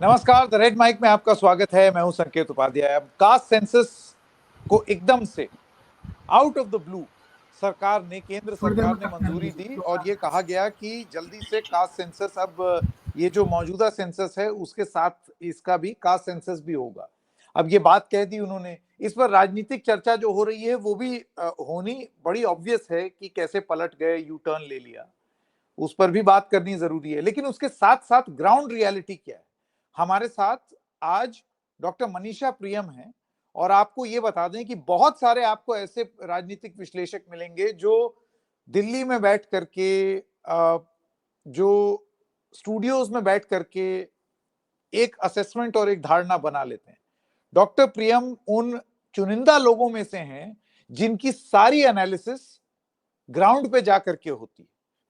नमस्कार, the red mic में आपका स्वागत है। मैं हूं संकेत उपाध्याय। अब कास्ट सेंसस को एकदम से आउट ऑफ द ब्लू केंद्र सरकार ने मंजूरी दी और ये कहा गया कि जल्दी से कास्ट सेंसस, अब ये जो मौजूदा सेंसस है उसके साथ इसका भी कास्ट सेंसस भी होगा। अब ये बात कह दी उन्होंने। इस पर राजनीतिक चर्चा जो हो रही है वो भी होनी बड़ी ऑब्वियस है कि कैसे पलट गए, यू टर्न ले लिया, उस पर भी बात करनी जरूरी है। लेकिन उसके साथ साथ ग्राउंड रियलिटी क्या है? हमारे साथ आज डॉक्टर मनीषा प्रियम हैं और आपको ये बता दें कि बहुत सारे आपको ऐसे राजनीतिक विश्लेषक मिलेंगे जो दिल्ली में बैठ करके, जो स्टूडियोज में बैठ करके एक असेसमेंट और एक धारणा बना लेते हैं। डॉक्टर प्रियम उन चुनिंदा लोगों में से हैं जिनकी सारी एनालिसिस ग्राउंड पे जाकर के होती है,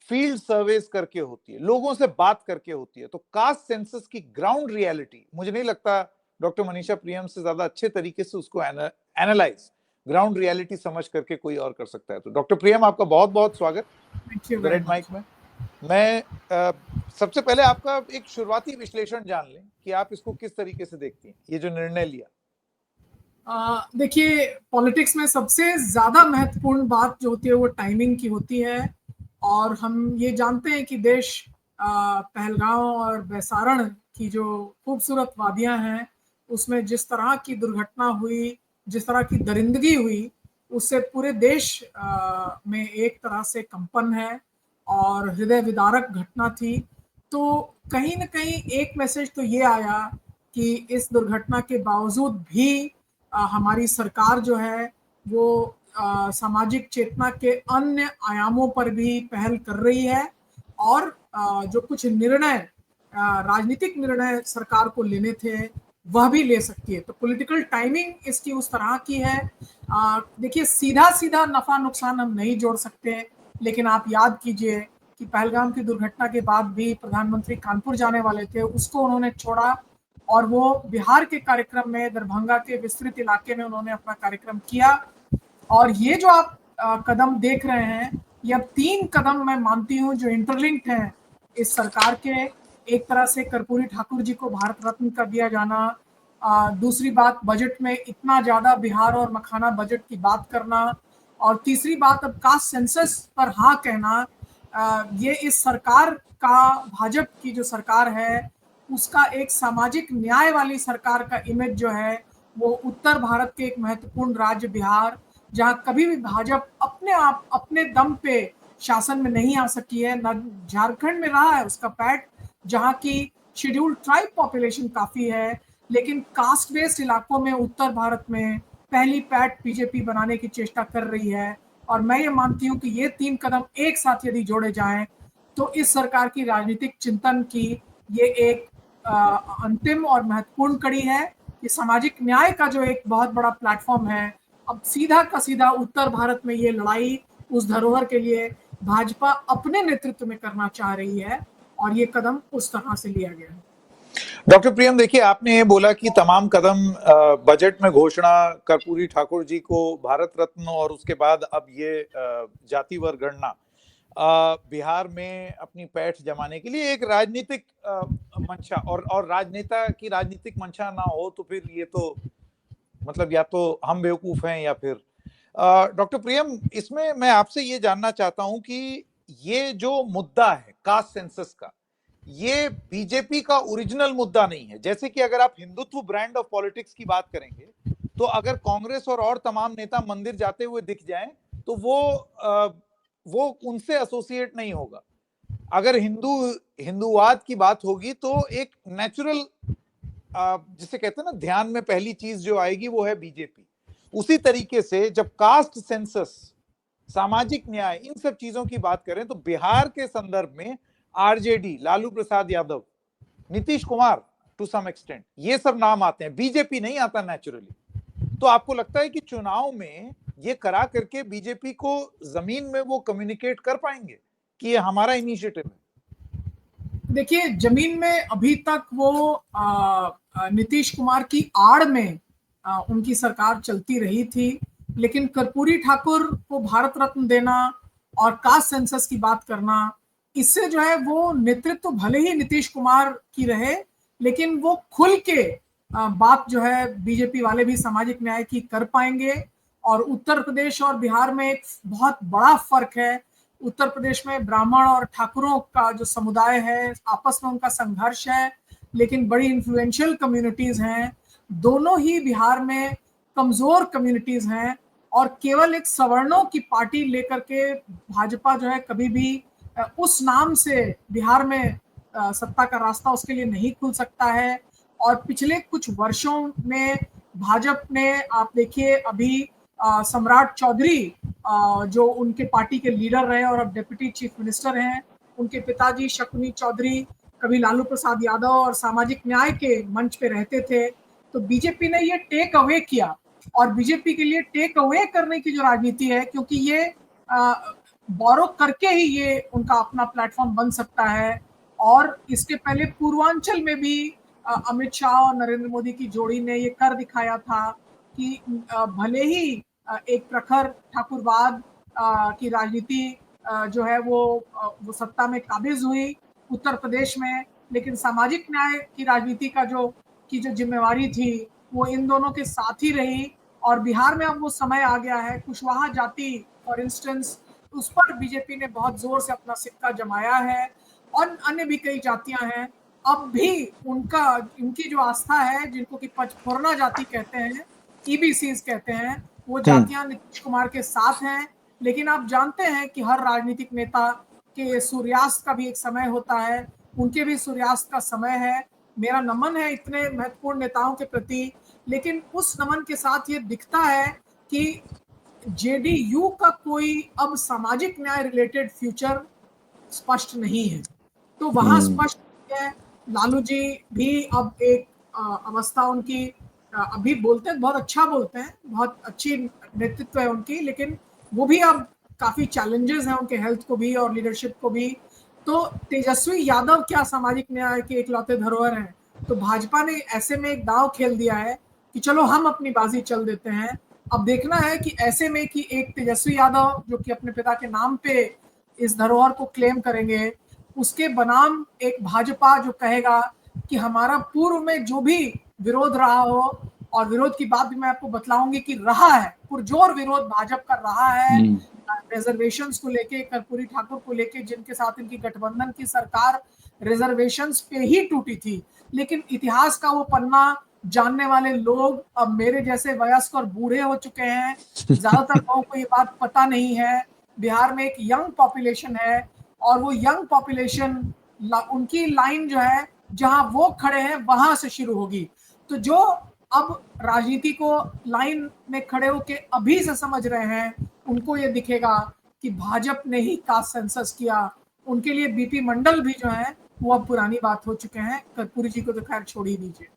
फील्ड सर्वेस करके होती है, लोगों से बात करके होती है। तो कास्ट सेंसस की ग्राउंड रियलिटी मुझे नहीं लगता डॉक्टर मनीषा प्रियम से ज्यादा अच्छे तरीके से उसको एनालाइज, ग्राउंड रियलिटी समझ करके कोई और कर सकता है। तो डॉक्टर प्रियम, आपका बहुत बहुत स्वागत रेड माइक में। मैं सबसे पहले आपका एक शुरुआती विश्लेषण जान लें कि आप इसको किस तरीके से देखती हैं, ये जो निर्णय लिया। देखिए, पॉलिटिक्स में सबसे ज्यादा महत्वपूर्ण बात जो होती है वो टाइमिंग की होती है। और हम ये जानते हैं कि देश पहलगांव और बैसारण की जो खूबसूरत वादियां हैं उसमें जिस तरह की दुर्घटना हुई, जिस तरह की दरिंदगी हुई, उससे पूरे देश में एक तरह से कंपन है और हृदय विदारक घटना थी। तो कहीं ना कहीं एक मैसेज तो ये आया कि इस दुर्घटना के बावजूद भी हमारी सरकार जो है वो सामाजिक चेतना के अन्य आयामों पर भी पहल कर रही है और जो कुछ निर्णय, राजनीतिक निर्णय सरकार को लेने थे वह भी ले सकती है। तो पॉलिटिकल टाइमिंग इसकी उस तरह की है। देखिए, सीधा सीधा नफा नुकसान हम नहीं जोड़ सकते, लेकिन आप याद कीजिए कि पहलगाम की दुर्घटना के बाद भी प्रधानमंत्री कानपुर जाने वाले थे, उसको उन्होंने छोड़ा और वो बिहार के कार्यक्रम में, दरभंगा के विस्तृत इलाके में उन्होंने अपना कार्यक्रम किया। और ये जो आप कदम देख रहे हैं, ये अब 3 कदम मैं मानती हूँ जो इंटरलिंक्ड हैं इस सरकार के। एक तरह से कर्पूरी ठाकुर जी को भारत रत्न का दिया जाना, दूसरी बात बजट में इतना ज्यादा बिहार और मखाना बजट की बात करना, और तीसरी बात अब कास्ट सेंसस पर हाँ कहना। ये इस सरकार का, भाजपा की जो सरकार है उसका एक सामाजिक न्याय वाली सरकार का इमेज जो है वो उत्तर भारत के एक महत्वपूर्ण राज्य बिहार, जहां कभी भी भाजपा अपने आप अपने दम पे शासन में नहीं आ सकी है, न झारखंड में रहा है उसका पैठ, जहां की शेड्यूल्ड ट्राइब पॉपुलेशन काफी है, लेकिन कास्ट बेस्ड इलाकों में उत्तर भारत में पहली पैठ बीजेपी बनाने की चेष्टा कर रही है। और मैं ये मानती हूँ कि ये 3 कदम एक साथ यदि जोड़े जाएं तो इस सरकार की राजनीतिक चिंतन की ये एक अंतिम और महत्वपूर्ण कड़ी है कि सामाजिक न्याय का जो एक बहुत बड़ा प्लेटफॉर्म है, अब सीधा का सीधा उत्तर भारत में ये लड़ाई उस धरोहर के लिए भाजपा अपने नेतृत्व में करना चाह रही है और ये कदम उस तरह से लिया गया है। डॉक्टर प्रियम, देखिए, आपने ये बोला कि तमाम कदम, बजट में घोषणा, कर्पूरी ठाकुर जी को भारत रत्न और उसके बाद अब ये जातिवार गणना, बिहार में अपनी पैठ जमाने के लिए एक राजनीतिक मंशा, और राजनेता की राजनीतिक मंशा ना हो तो फिर ये तो मतलब या तो हम बेवकूफ हैं या फिर डॉक्टर प्रियम, इसमें मैं आपसे ये जानना चाहता हूं कि ये जो मुद्दा है कास्ट सेंसस का, ये बीजेपी का ओरिजिनल मुद्दा नहीं है। जैसे कि अगर आप हिंदुत्व ब्रांड ऑफ पॉलिटिक्स की बात करेंगे तो अगर कांग्रेस और तमाम नेता मंदिर जाते हुए दिख जाएं तो वो उनसे एसोसिएट नहीं होगा। अगर हिंदूवाद की बात होगी तो एक नेचुरल, जिसे कहते हैं ना, ध्यान में पहली चीज जो आएगी वो है बीजेपी। उसी तरीके से जब कास्ट सेंसस, सामाजिक न्याय, इन सब चीजों की बात करें तो बिहार के संदर्भ में RJD, Lalu Prasad Yadav, Nitish Kumar to some extent, ये सब नाम आते हैं, बीजेपी नहीं आता नेचुरली। तो आपको लगता है कि चुनाव में ये करा करके बीजेपी को जमीन में वो कम्युनिकेट कर पाएंगे कि ये हमारा इनिशिएटिव है? देखिए, जमीन में अभी तक वो नीतीश कुमार की आड़ में उनकी सरकार चलती रही थी, लेकिन कर्पूरी ठाकुर को भारत रत्न देना और कास्ट सेंसस की बात करना, इससे जो है वो नेतृत्व भले ही नीतीश कुमार की रहे, लेकिन वो खुल के बात जो है बीजेपी वाले भी सामाजिक न्याय की कर पाएंगे। और उत्तर प्रदेश और बिहार में एक बहुत बड़ा फर्क है। उत्तर प्रदेश में ब्राह्मण और ठाकुरों का जो समुदाय है, आपस में उनका संघर्ष है, लेकिन बड़ी इन्फ्लुएंशियल कम्युनिटीज हैं। दोनों ही बिहार में कमजोर कम्युनिटीज हैं, और केवल एक सवर्णों की पार्टी लेकर के भाजपा जो है कभी भी उस नाम से बिहार में सत्ता का रास्ता उसके लिए नहीं खुल सकता है। और पिछले कुछ वर्षों में भाजपा ने, आप देखिए अभी सम्राट चौधरी जो उनके पार्टी के लीडर रहे और अब डिप्टी चीफ मिनिस्टर हैं, उनके पिताजी शकुनी चौधरी कभी लालू प्रसाद यादव और सामाजिक न्याय के मंच पे रहते थे। तो बीजेपी ने ये टेक अवे किया, और बीजेपी के लिए टेक अवे करने की जो राजनीति है, क्योंकि ये बोरो करके ही ये उनका अपना प्लेटफॉर्म बन सकता है। और इसके पहले पूर्वांचल में भी अमित शाह और नरेंद्र मोदी की जोड़ी ने ये कर दिखाया था कि भले ही एक प्रखर ठाकुरवाद की राजनीति जो है वो सत्ता में काबिज हुई उत्तर प्रदेश में, लेकिन सामाजिक न्याय की राजनीति का जो जिम्मेवारी थी वो इन दोनों के साथ ही रही। और बिहार में अब वो समय आ गया है, कुशवाहा जाति फॉर इंस्टेंस, उस पर बीजेपी ने बहुत जोर से अपना सिक्का जमाया है, और अन्य भी कई जातियां हैं। अब भी उनकी जो आस्था है, जिनको कि पचफोरना जाति कहते हैं, ईबीसीज कहते हैं, वो जातियां नीतीश कुमार के साथ हैं। लेकिन आप जानते हैं कि हर राजनीतिक नेता के सूर्यास्त का भी एक समय होता है, उनके भी सूर्यास्त का समय है। मेरा नमन है इतने महत्वपूर्ण नेताओं के प्रति, लेकिन उस नमन के साथ ये दिखता है कि जेडीयू का कोई अब सामाजिक न्याय रिलेटेड फ्यूचर स्पष्ट नहीं है। तो वहां स्पष्ट है, लालू जी भी अब एक अवस्था उनकी, अभी बोलते हैं बहुत अच्छा बोलते हैं, बहुत अच्छी नेतृत्व है उनकी, लेकिन वो भी अब काफी चैलेंजेस हैं उनके हेल्थ को भी और लीडरशिप को भी। तो तेजस्वी यादव क्या सामाजिक न्याय के इकलौते धरोहर हैं? तो भाजपा ने ऐसे में एक दांव खेल दिया है कि चलो हम अपनी बाजी चल देते हैं। अब देखना है कि ऐसे में कि एक तेजस्वी यादव जो कि अपने पिता के नाम पे इस धरोहर को क्लेम करेंगे, उसके बनाम एक भाजपा जो कहेगा कि हमारा पूर्व में जो भी विरोध रहा हो, और विरोध की बात भी मैं आपको बतलाऊंगी कि रहा है, पुरजोर विरोध भाजपा कर रहा है रिजर्वेशंस को लेके, कर्पूरी ठाकुर को लेके, जिनके साथ इनकी गठबंधन की सरकार रिजर्वेशंस पे ही टूटी थी। लेकिन इतिहास का वो पन्ना जानने वाले लोग अब मेरे जैसे वयस्क और बूढ़े हो चुके हैं, ज्यादातर लोगों को ये बात पता नहीं है। बिहार में एक यंग पॉपुलेशन है, और वो यंग पॉपुलेशन उनकी लाइन जो है जहां वो खड़े हैं वहां से शुरू होगी। तो जो अब राजनीति को लाइन में खड़े होके अभी से समझ रहे हैं, उनको ये दिखेगा कि भाजपा ने ही कास्ट सेंसस किया। उनके लिए बीपी मंडल भी जो है वो अब पुरानी बात हो चुके हैं। कर्पूरी जी को तो खैर छोड़ ही दीजिए।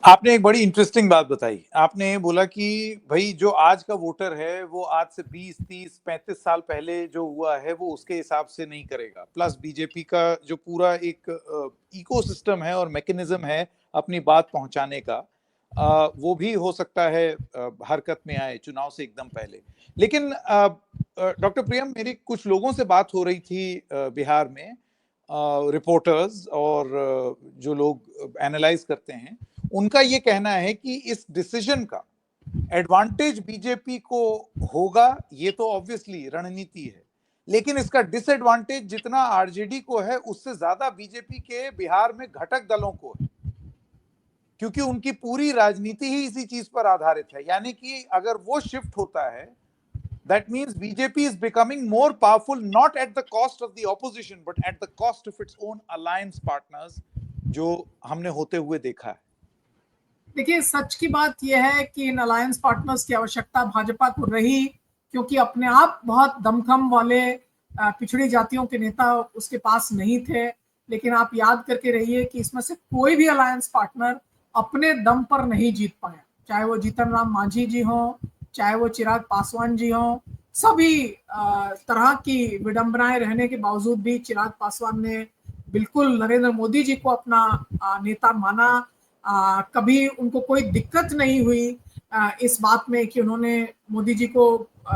आपने एक बड़ी इंटरेस्टिंग बात बताई। आपने बोला कि भाई जो आज का वोटर है वो आज से 20, 30, 35 साल पहले जो हुआ है वो उसके हिसाब से नहीं करेगा। प्लस बीजेपी का जो पूरा एक इकोसिस्टम है और मैकेनिज्म है अपनी बात पहुंचाने का, वो भी हो सकता है हरकत में आए चुनाव से एकदम पहले। लेकिन डॉक्टर प्रियम, मेरी कुछ लोगों से बात हो रही थी बिहार में, रिपोर्टर्स और जो लोग एनालाइज करते हैं, उनका ये कहना है कि इस डिसीजन का एडवांटेज बीजेपी को होगा, ये तो ऑब्वियसली रणनीति है, लेकिन इसका डिसएडवांटेज जितना आरजेडी को है उससे ज्यादा बीजेपी के बिहार में घटक दलों को है, क्योंकि उनकी पूरी राजनीति ही इसी चीज पर आधारित है। यानी कि अगर वो शिफ्ट होता है, that means BJP is becoming more powerful, not at the cost of the opposition, but at the cost of its own alliance partners, जो हमने होते हुए देखा है। देखिए, सच की बात यह है कि इन अलायंस पार्टनर्स की आवश्यकता भाजपा को रही, क्योंकि अपने आप बहुत दमखम वाले पिछड़ी जातियों के नेता उसके पास नहीं थे। लेकिन आप याद करके रहिए कि इसमें से कोई भी अलायंस पार्टनर अपने दम पर नहीं जीत पाया, चाहे वो जीतन राम मांझी जी हो, चाहे वो चिराग पासवान जी हो। सभी तरह की विडंबनाएं रहने के बावजूद भी चिराग पासवान ने बिल्कुल नरेंद्र मोदी जी को अपना नेता माना। कभी उनको कोई दिक्कत नहीं हुई इस बात में कि उन्होंने मोदी जी को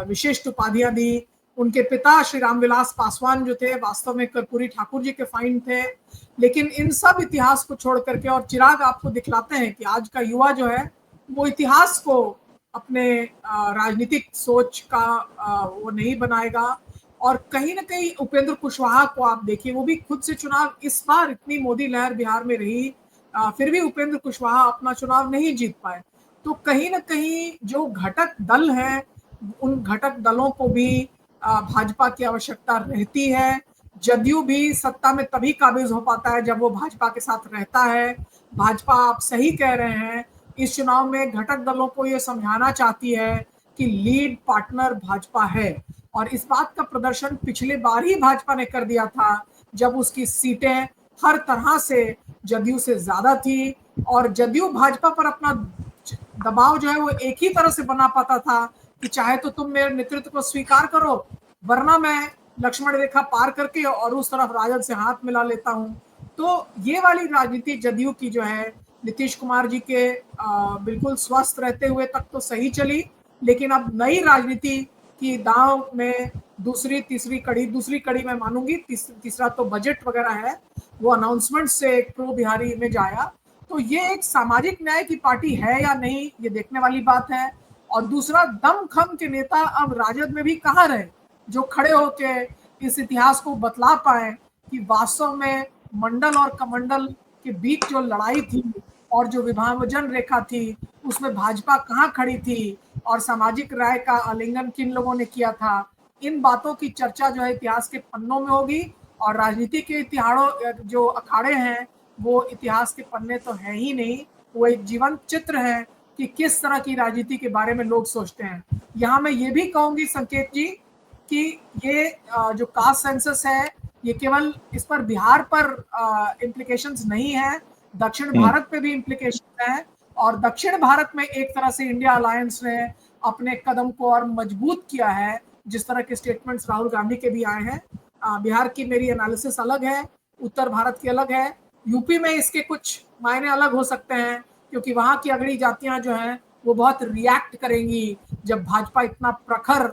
विशिष्ट उपाधियां दी, उनके पिता श्री रामविलास पासवान जो थे वास्तव में कर्पूरी ठाकुर जी के फाइंड थे। लेकिन इन सब इतिहास को छोड़ करके, और चिराग आपको दिखलाते हैं कि आज का युवा जो है वो इतिहास को अपने राजनीतिक सोच का वो नहीं बनाएगा। और कहीं ना कहीं उपेंद्र कुशवाहा को आप देखिए, वो भी खुद से चुनाव, इस बार इतनी मोदी लहर बिहार में रही, फिर भी उपेंद्र कुशवाहा अपना चुनाव नहीं जीत पाए। तो कहीं ना कहीं जो घटक दल है, उन घटक दलों को भी भाजपा की आवश्यकता रहती है। जदयू भी सत्ता में तभी काबिज हो पाता है जब वो भाजपा के साथ रहता है। भाजपा, आप सही कह रहे हैं, इस चुनाव में घटक दलों को ये समझाना चाहती है कि लीड पार्टनर भाजपा है। और इस बात का प्रदर्शन पिछले बार ही भाजपा ने कर दिया था, जब उसकी सीटें हर तरह से जदयू से ज्यादा थी, और जदयू भाजपा पर अपना दबाव जो है वो एक ही तरह से बना पाता था कि चाहे तो तुम मेरे नेतृत्व को स्वीकार करो, वरना मैं लक्ष्मण रेखा पार करके और उस तरफ राजद से हाथ मिला लेता हूं। तो ये वाली राजनीति जदयू की जो है, नीतीश कुमार जी के बिल्कुल स्वस्थ रहते हुए तक तो सही चली, लेकिन अब नई राजनीति की दांव में दूसरी कड़ी मैं मानूंगी, तीसरा तो बजट वगैरह है, वो अनाउंसमेंट से एक प्रो बिहारी इमेज आया। तो ये एक सामाजिक न्याय की पार्टी है या नहीं, ये देखने वाली बात है। और दूसरा, दमखम के नेता अब राजद में भी कहाँ रहे, जो खड़े होके इस इतिहास को बतला पाए कि वास्तव में मंडल और कमंडल के बीच जो लड़ाई थी और जो विभाजन रेखा थी, उसमें भाजपा कहाँ खड़ी थी और सामाजिक राय का आलिंगन किन लोगों ने किया था। इन बातों की चर्चा जो है इतिहास के पन्नों में होगी, और राजनीति के इतिहाड़ों जो अखाड़े हैं वो इतिहास के पन्ने तो है ही नहीं, वो एक जीवंत चित्र है कि किस तरह की राजनीति के बारे में लोग सोचते हैं। यहाँ मैं ये भी कहूंगी संकेत जी कि ये जो कास्ट सेंसस है, ये केवल इस पर बिहार पर इम्प्लीकेशंस नहीं है, दक्षिण भारत पे भी इम्प्लीकेशन है। और दक्षिण भारत में एक तरह से इंडिया अलायंस ने अपने कदम को और मजबूत किया है, जिस तरह के स्टेटमेंट्स राहुल गांधी के भी आए हैं। बिहार की मेरी एनालिसिस अलग है, उत्तर भारत की अलग है। यूपी में इसके कुछ मायने अलग हो सकते हैं, क्योंकि वहां की अगड़ी जातियां जो हैं वो बहुत रिएक्ट करेंगी जब भाजपा इतना प्रखर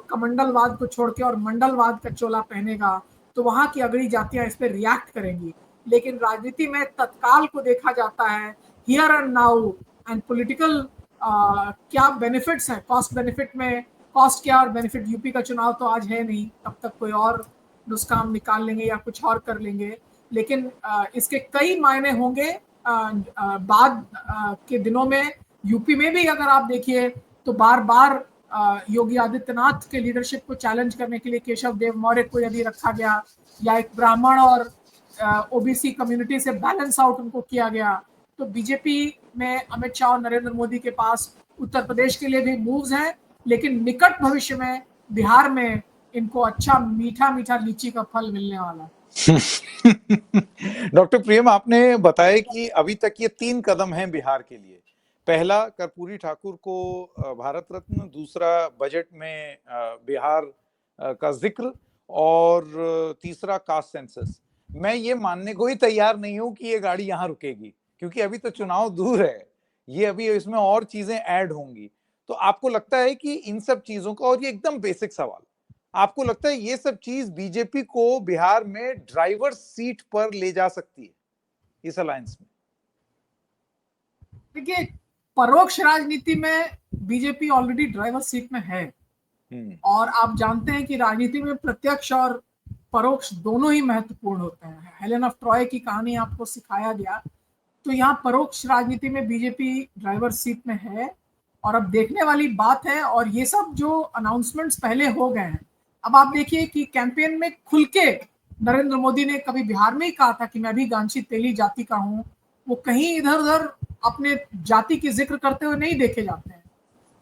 कमंडलवाद को छोड़ के और मंडलवाद का चोला पहनेगा, तो वहां की अगड़ी जातियां इस पर रिएक्ट करेंगी। लेकिन राजनीति में तत्काल को देखा जाता है, here and now, and political क्या बेनिफिट्स हैं, कॉस्ट बेनिफिट में कॉस्ट क्या और बेनिफिट। यूपी का चुनाव तो आज है नहीं, तब तक कोई और नुस्खा हम निकाल लेंगे या कुछ और कर लेंगे, लेकिन इसके कई मायने होंगे बाद के दिनों में। यूपी में भी अगर आप देखिए तो बार बार योगी आदित्यनाथ के लीडरशिप को चैलेंज करने के लिए केशव देव मौर्य को यदि रखा गया, या एक ब्राह्मण और ओबीसी कम्युनिटी से बैलेंस आउट उनको किया गया, तो बीजेपी में अमित शाह और नरेंद्र मोदी के पास उत्तर प्रदेश के लिए भी मूव्स हैं, लेकिन निकट भविष्य में बिहार में इनको अच्छा मीठा मीठा लीची का फल मिलने वाला है। डॉक्टर प्रियम, आपने बताया कि अभी तक ये 3 कदम हैं बिहार के लिए। पहला, कर्पूरी ठाकुर को भारत रत्न, दूसरा बजट में बिहार का जिक्र, और तीसरा कास्ट सेंसस। मैं ये मानने को ही तैयार नहीं हूं कि ये गाड़ी यहाँ रुकेगी, क्योंकि अभी तो चुनाव दूर है, ये अभी इसमें और चीजें ऐड होंगी। तो आपको लगता है कि इन सब चीजों का, और ये एकदम बेसिक सवाल, आपको लगता है ये सब चीज बीजेपी को बिहार में ड्राइवर सीट पर ले जा सकती है इस अलायंस में? देखिए, परोक्ष राजनीति में बीजेपी ऑलरेडी ड्राइवर सीट में है, और आप जानते हैं कि राजनीति में प्रत्यक्ष और परोक्ष दोनों ही महत्वपूर्ण होते हैं। हेलेन ऑफ ट्रॉय की कहानी आपको सिखाया गया, तो यहाँ परोक्ष राजनीति में बीजेपी ड्राइवर सीट में है। और अब देखने वाली बात है, और ये सब जो अनाउंसमेंट्स पहले हो गए हैं, अब आप देखिए कि कैंपेन में खुल के नरेंद्र मोदी ने कभी बिहार में ही कहा था कि मैं भी गांची तेली जाति का हूँ, वो कहीं इधर उधर अपने जाति की जिक्र करते हुए नहीं देखे जाते हैं।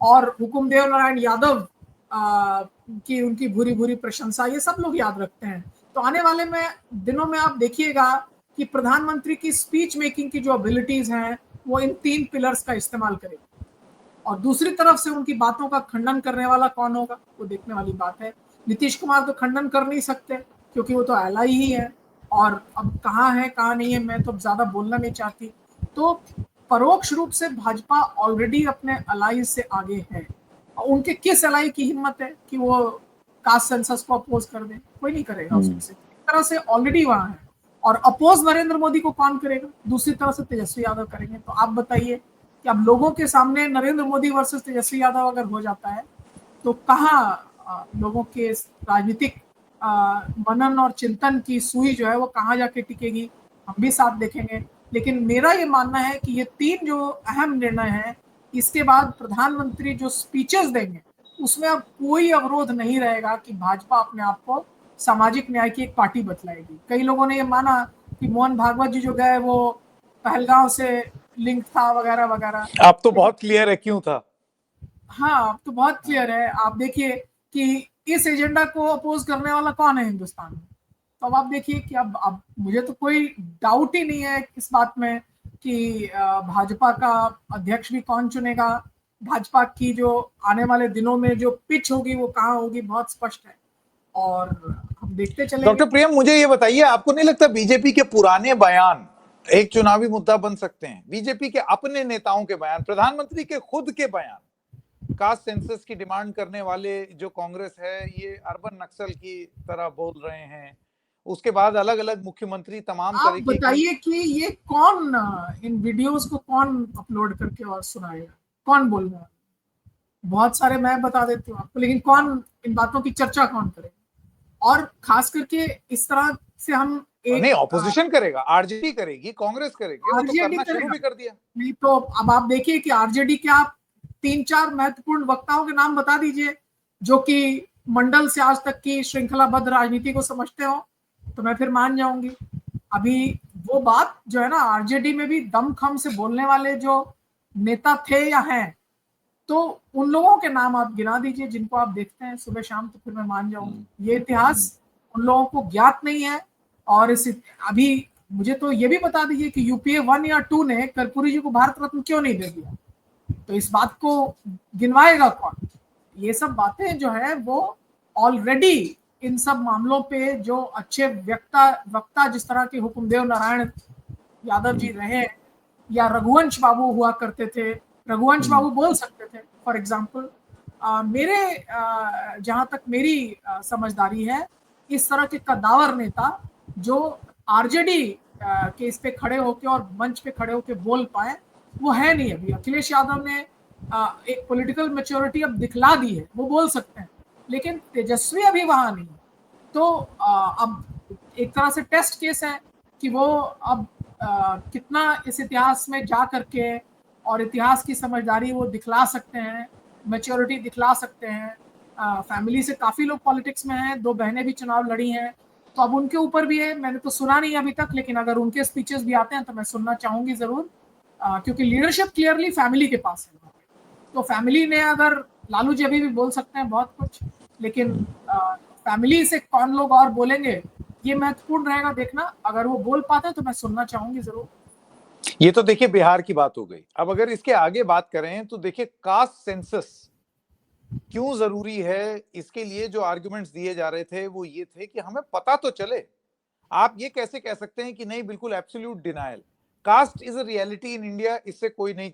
और हुकुमदेव नारायण यादव की उनकी भूरी भूरी प्रशंसा, ये सब लोग याद रखते हैं। तो आने वाले में दिनों में आप देखिएगा कि प्रधानमंत्री की स्पीच मेकिंग की जो एबिलिटीज हैं वो इन 3 पिलर्स का इस्तेमाल करेगी। और दूसरी तरफ से उनकी बातों का खंडन करने वाला कौन होगा, वो देखने वाली बात है। नीतीश कुमार तो खंडन कर नहीं सकते, क्योंकि वो तो एलाई ही है, और अब कहाँ है कहाँ नहीं है मैं तो ज्यादा बोलना नहीं चाहती। तो परोक्ष रूप से भाजपा ऑलरेडी अपने अलाई से आगे है, और उनके किस अलाई की हिम्मत है कि वो कास्ट सेंसस को अपोज कर दें, कोई नहीं करेगा उसमें से। एक तरह से ऑलरेडी वहां है। और अपोज नरेंद्र मोदी को कौन करेगा? दूसरी तरफ से तेजस्वी यादव करेंगे। तो आप बताइए कि अब लोगों के सामने नरेंद्र मोदी वर्सेस तेजस्वी यादव अगर हो जाता है तो कहाँ लोगों के राजनीतिक मनन और चिंतन की सुई जो है वो कहाँ जाके टिकेगी, हम भी साथ देखेंगे। लेकिन मेरा ये मानना है कि ये 3 जो अहम निर्णय हैं, इसके बाद प्रधानमंत्री जो स्पीचेस देंगे उसमें अब कोई अवरोध नहीं रहेगा कि भाजपा अपने आप को सामाजिक न्याय की एक पार्टी बतलाएगी। कई लोगों ने ये माना कि मोहन भागवत जी जो गए वो पहलगांव से लिंक था वगैरह वगैरह। अब तो बहुत क्लियर है क्यों था। हाँ, अब तो बहुत क्लियर है। आप देखिए कि इस एजेंडा को अपोज करने वाला कौन है हिंदुस्तान में। तो अब आप देखिए कि अब मुझे तो कोई डाउट ही नहीं है इस बात में कि भाजपा का अध्यक्ष भी कौन चुनेगा, भाजपा की जो आने वाले दिनों में जो पिच होगी वो कहाँ होगी, बहुत स्पष्ट है। और हम देखते चलेंगे। डॉक्टर प्रियम, मुझे ये बताइए, आपको नहीं लगता बीजेपी के पुराने बयान एक चुनावी मुद्दा बन सकते हैं? बीजेपी के अपने नेताओं के बयान, प्रधानमंत्री के खुद के बयान, कास्ट सेंसस की डिमांड करने वाले जो कांग्रेस है ये अर्बन नक्सल की तरह बोल रहे हैं। उसके बाद अलग अलग मुख्यमंत्री तमाम आप तरीके बताइए कि ये कौन इन वीडियोस को कौन अपलोड करके और सुनाएगा, कौन बोल रहा है? बहुत सारे मैं बता देती हूँ आपको, लेकिन कौन इन बातों की चर्चा कौन करेगा? और खास करके इस तरह से हम नहीं, ऑपोजिशन करेगा, आरजेडी करेगी, कांग्रेस करेगी, वो तो करना शुरू भी कर दिया। नहीं तो अब आप देखिए कि आरजेडी के आप 3-4 महत्वपूर्ण वक्ताओं के नाम बता दीजिए जो कि मंडल से आज तक की श्रृंखलाबद्ध राजनीति को समझते हो, तो मैं फिर मान जाऊंगी। अभी वो बात जो है ना, आरजेडी में भी दमखम से बोलने वाले जो नेता थे या हैं, तो उन लोगों के नाम आप गिना दीजिए जिनको आप देखते हैं सुबह शाम, तो फिर मैं मान जाऊंगी। ये इतिहास उन लोगों को ज्ञात नहीं है। और इस अभी मुझे तो ये भी बता दीजिए कि यूपीए 1 या 2 ने कर्पूरी जी को भारत रत्न क्यों नहीं दे दिया, तो इस बात को गिनवाएगा कौन? ये सब बातें जो है वो ऑलरेडी इन सब मामलों पे जो अच्छे वक्ता जिस तरह के हुकुमदेव नारायण यादव जी रहे या रघुवंश बाबू हुआ करते थे, रघुवंश बाबू बोल सकते थे फॉर एग्जाम्पल। मेरे जहां तक मेरी समझदारी है, इस तरह के कदावर नेता जो आरजेडी के इस पे खड़े होके और मंच पे खड़े होके बोल पाए वो है नहीं। अभी अखिलेश यादव ने एक पॉलिटिकल मैच्योरिटी अब दिखला दी है, वो बोल सकते हैं, लेकिन तेजस्वी अभी वहां नहीं है। तो अब एक तरह से टेस्ट केस है कि वो अब कितना इस इतिहास में जा करके और इतिहास की समझदारी वो दिखला सकते हैं, मैच्योरिटी दिखला सकते हैं। फैमिली से काफी लोग पॉलिटिक्स में हैं, 2 बहनें भी चुनाव लड़ी हैं, तो अब उनके ऊपर भी है। मैंने तो सुना नहीं अभी तक, लेकिन अगर उनके स्पीचेस भी आते हैं तो मैं सुनना चाहूंगी जरूर, क्योंकि लीडरशिप क्लियरली फैमिली के पास है। तो फैमिली ने, अगर लालू जी अभी भी बोल सकते हैं बहुत कुछ, लेकिन फैमिली से कौन लोग और बोलेंगे ये महत्वपूर्ण रहेगा देखना। अगर वो बोल पाते तो मैं सुनना चाहूंगी जरूर। ये तो देखिए बिहार की बात हो गई। अब अगर इसके आगे बात करें तो देखिए कास्ट सेंसस क्यों जरूरी है, इसके लिए जो आर्गुमेंट्स दिए जा रहे थे वो ये थे कि हमें पता तो चले। आप ये कैसे कह सकते हैं कि नहीं बिल्कुल absolute denial, caste is a reality in India, इससे कोई नहीं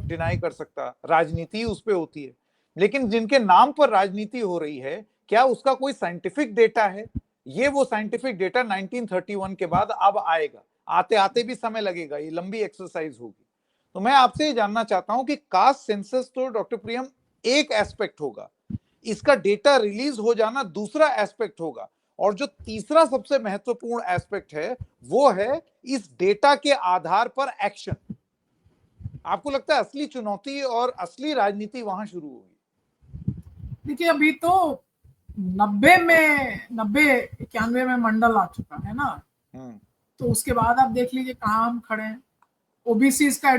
डिनाई कर सकता, राजनीति उस पे होती है, लेकिन जिनके नाम पर राजनीति हो रही है क्या उसका कोई साइंटिफिक डेटा है? ये वो साइंटिफिक डेटा 1931 के बाद अब आएगा, आते आते भी समय लगेगा, ये लंबी एक्सरसाइज होगी। तो मैं आपसे ये जानना चाहता हूं कि कास्ट सेंसस तो डॉक्टर प्रियम एक एस्पेक्ट होगा, इसका डेटा रिलीज हो जाना दूसरा एस्पेक्ट होगा, और जो तीसरा सबसे महत्वपूर्ण एस्पेक्ट है वो है इस डेटा के आधार पर एक्शन। आपको लगता है असली चुनौती और असली राजनीति वहां शुरू होगी? देखिए अभी तो 90-91 में मंडल आ चुका है ना, तो उसके बाद आप देख लीजिए कहाँ हम खड़े हैं। ओबीसी का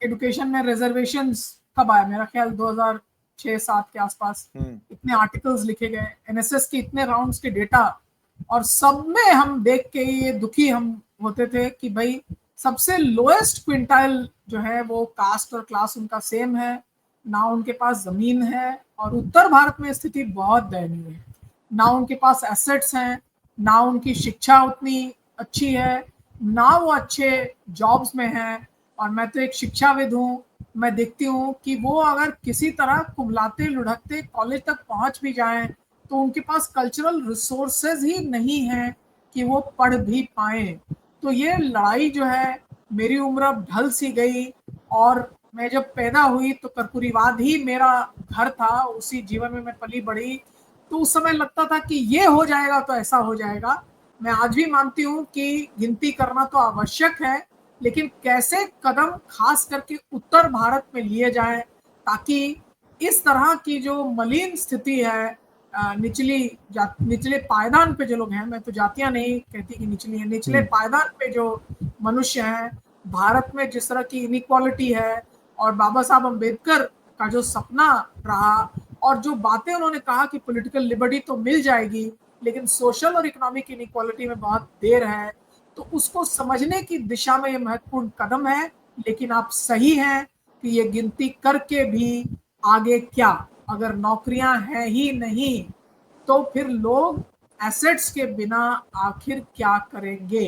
एडुकेशन में रिजर्वेशंस कब आया? मेरा ख्याल 2006-7 के आसपास इतने आर्टिकल्स लिखे गए, एनएसएस के इतने राउंड्स के डेटा, और सब में हम देख के ये दुखी हम होते थे कि भाई सबसे लोएस्ट क्विंटाइल जो है वो कास्ट और क्लास उनका सेम है, ना उनके पास जमीन है, और उत्तर भारत में स्थिति बहुत दयनीय है। ना उनके पास एसेट्स हैं, ना उनकी शिक्षा उतनी अच्छी है, ना वो अच्छे जॉब्स में हैं। और मैं तो एक शिक्षाविद हूँ, मैं देखती हूँ कि वो अगर किसी तरह कुमलाते लुढ़कते कॉलेज तक पहुंच भी जाएं तो उनके पास कल्चरल रिसोर्सेज ही नहीं है कि वो पढ़ भी पाए। तो ये लड़ाई जो है, मेरी उम्र अब ढल सी गई और मैं जब पैदा हुई तो कर्पूरीवाद ही मेरा घर था, उसी जीवन में मैं पली बढ़ी। तो उस समय लगता था कि ये हो जाएगा तो ऐसा हो जाएगा। मैं आज भी मानती हूँ कि गिनती करना तो आवश्यक है, लेकिन कैसे कदम खास करके उत्तर भारत में लिए जाए ताकि इस तरह की जो मलिन स्थिति है, निचले पायदान पे जो लोग हैं, मैं तो जातियां नहीं कहती कि निचली है, निचले पायदान पे जो मनुष्य हैं, भारत में जिस तरह की इनइक्वालिटी है और बाबा साहब अम्बेडकर का जो सपना रहा और जो बातें उन्होंने कहा कि पॉलिटिकल लिबर्टी तो मिल जाएगी लेकिन सोशल और इकोनॉमिक इनइक्वालिटी में बहुत देर है, तो उसको समझने की दिशा में ये महत्वपूर्ण कदम है। लेकिन आप सही हैं कि ये गिनती करके भी आगे क्या, अगर नौकरियां हैं ही नहीं तो फिर लोग एसेट्स के बिना आखिर क्या करेंगे।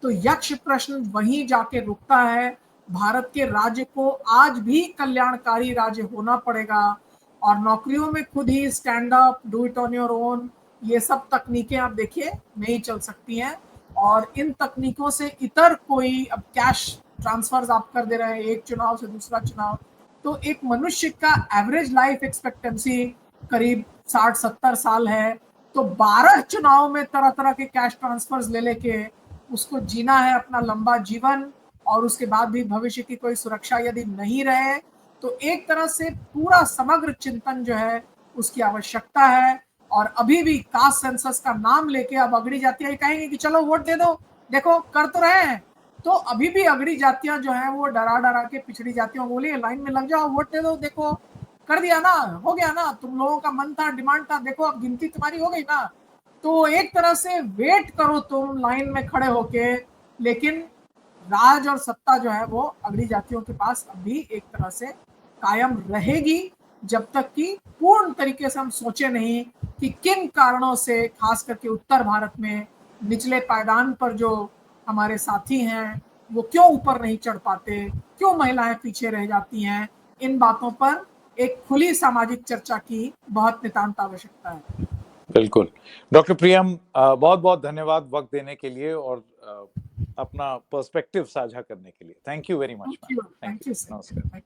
तो यक्ष प्रश्न वहीं जाके रुकता है। भारत के राज्य को आज भी कल्याणकारी राज्य होना पड़ेगा और नौकरियों में खुद ही stand up, do it on your own, ये सब तकनीकें आप देखिए नहीं चल सकती हैं। और इन तकनीकों से इतर कोई, अब कैश ट्रांसफर्स आप कर दे रहे हैं एक चुनाव से दूसरा चुनाव, तो एक मनुष्य का एवरेज लाइफ एक्सपेक्टेंसी करीब 60-70 साल है, तो 12 चुनाव में तरह तरह के कैश ट्रांसफर्स ले लेके उसको जीना है अपना लंबा जीवन, और उसके बाद भी भविष्य की कोई सुरक्षा यदि नहीं रहे तो एक तरह से पूरा समग्र चिंतन जो है उसकी आवश्यकता है। और अभी भी कास्ट सेंसस का नाम लेके अब अगड़ी जातियां कहेंगे कि चलो वोट दे दो, देखो कर तो रहे हैं, तो अभी भी अगड़ी जातियां जो है वो डरा डरा के पिछड़ी जातियों को बोली लाइन में लग जाओ, वोट दे दो, देखो कर दिया ना, हो गया ना, तुम लोगों का मन था, डिमांड था, देखो अब गिनती तुम्हारी हो गई ना। तो एक तरह से वेट करो तुम लाइन में खड़े होके, लेकिन राज और सत्ता जो है वो अगड़ी जातियों के पास अभी एक तरह से कायम रहेगी जब तक कि पूर्ण तरीके से हम सोचे नहीं कि किन कारणों से खास करके उत्तर भारत में निचले पायदान पर जो हमारे साथी हैं वो क्यों ऊपर नहीं चढ़ पाते, क्यों महिलाएं पीछे रह जाती हैं। इन बातों पर एक खुली सामाजिक चर्चा की बहुत नितांत आवश्यकता है। बिल्कुल। डॉक्टर प्रियम, बहुत बहुत धन्यवाद वक्त देने के लिए और अपना पर्सपेक्टिव साझा करने के लिए। Thank you very much. Thank you. नमस्कार।